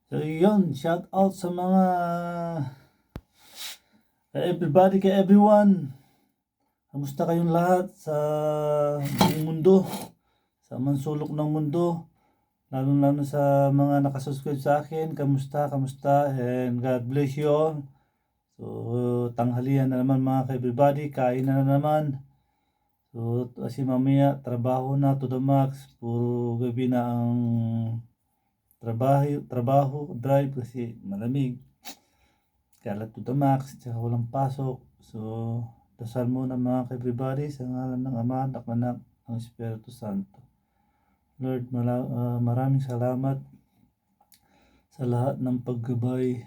So yun, shout out sa mga everybody, kay everyone. Kamusta kayong lahat sa buong mundo, sa mansulok ng mundo, lalo sa mga nakasubscribe sa akin. Kamusta, and God bless you all. So tanghalian na naman mga everybody, kain na naman. So kasi mamaya trabaho na to the max, puro gabi na ang trabaho, drive kasi malamig. Kaya to the max, tsaka walang pasok. So dasal muna mga everybody sa ngalan ng Ama, ng Anak, ng Espiritu Santo. Lord, maraming salamat sa lahat ng paggabay,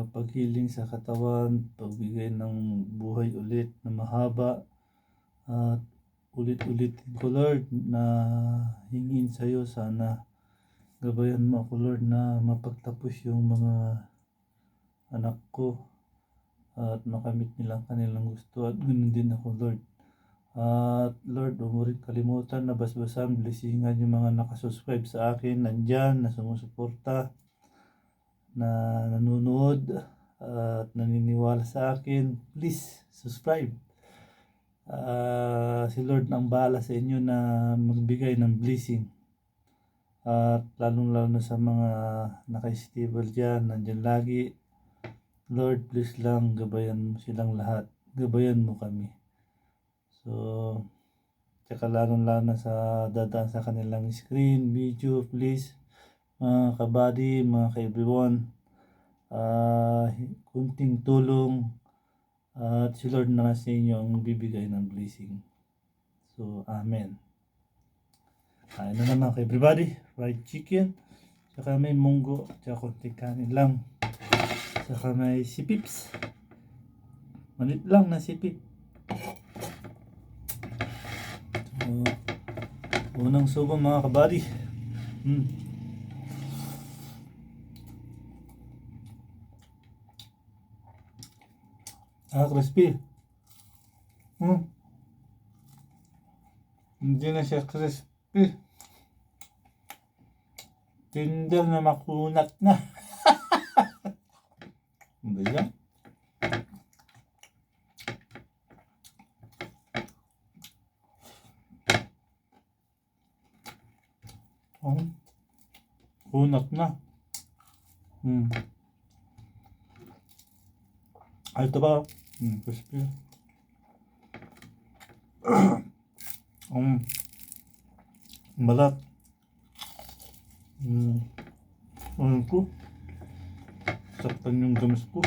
paghiling sa katawan, pagbigay ng buhay ulit na mahaba, at ulit-ulitin ko Lord na hingin sa iyo, sana gabayan mo ako Lord na mapagtapos yung mga anak ko at makamit nilang kanilang gusto, at ganoon din ako Lord. At Lord, huwag mo rin kalimutan na basbasan, blessingan yung mga nakasubscribe sa akin, nandyan, na sumusuporta, na nanonood at naniniwala sa akin. Please subscribe. Si Lord ang bahala sa inyo na magbigay ng blessing. At lalong-lalo na sa mga naka-stable dyan, nandyan lagi. Lord, please lang, gabayan mo silang lahat. Gabayan mo kami. So, tsaka lalong-lalo na sa dadaan sa kanilang screen, video, please, mga kabady, mga ka-everyone, kunting tulong, at si Lord na sa inyo ang bibigay ng blessing. So, Amen. Kain na naman kay everybody, fried chicken, tsaka may munggo, tsaka konting kanin lang, tsaka may sipips, malit lang na sipip. So, unang subo mga kabady. Crispy. Hindi na siya crispy. Tender na makunat na. Hindi yan. Kunat na. Ay, ito ba? Crispy. Balat. Ano ko? Saktan yung gamis ko.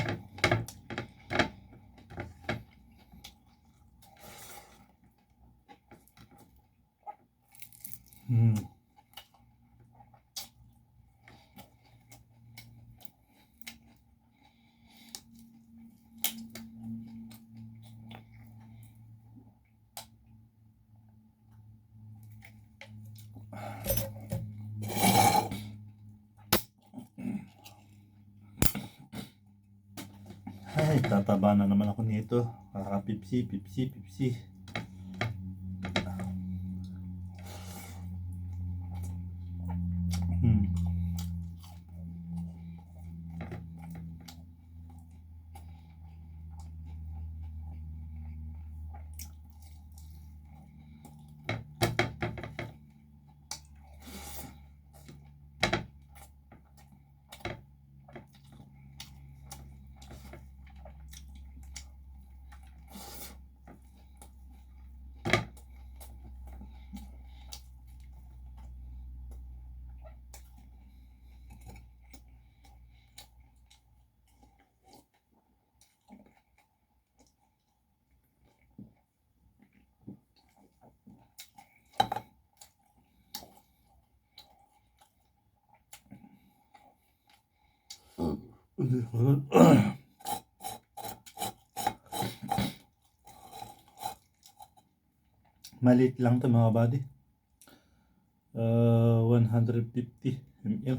Ay, tataba na naman ako nito. Kaka-pipsi. Maliit lang to mga buddy. 150 ml.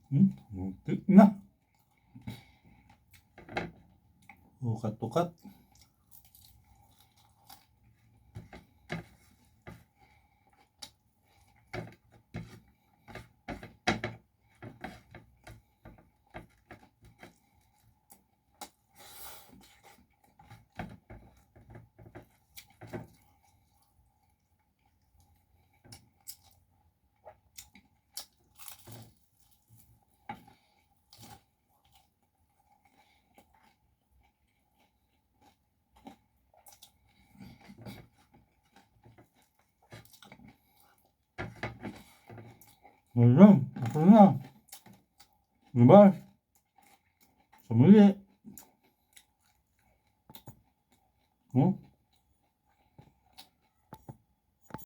Muntik na. Ukat-ukat. Ngayon, ako na. Diba? Sa muli.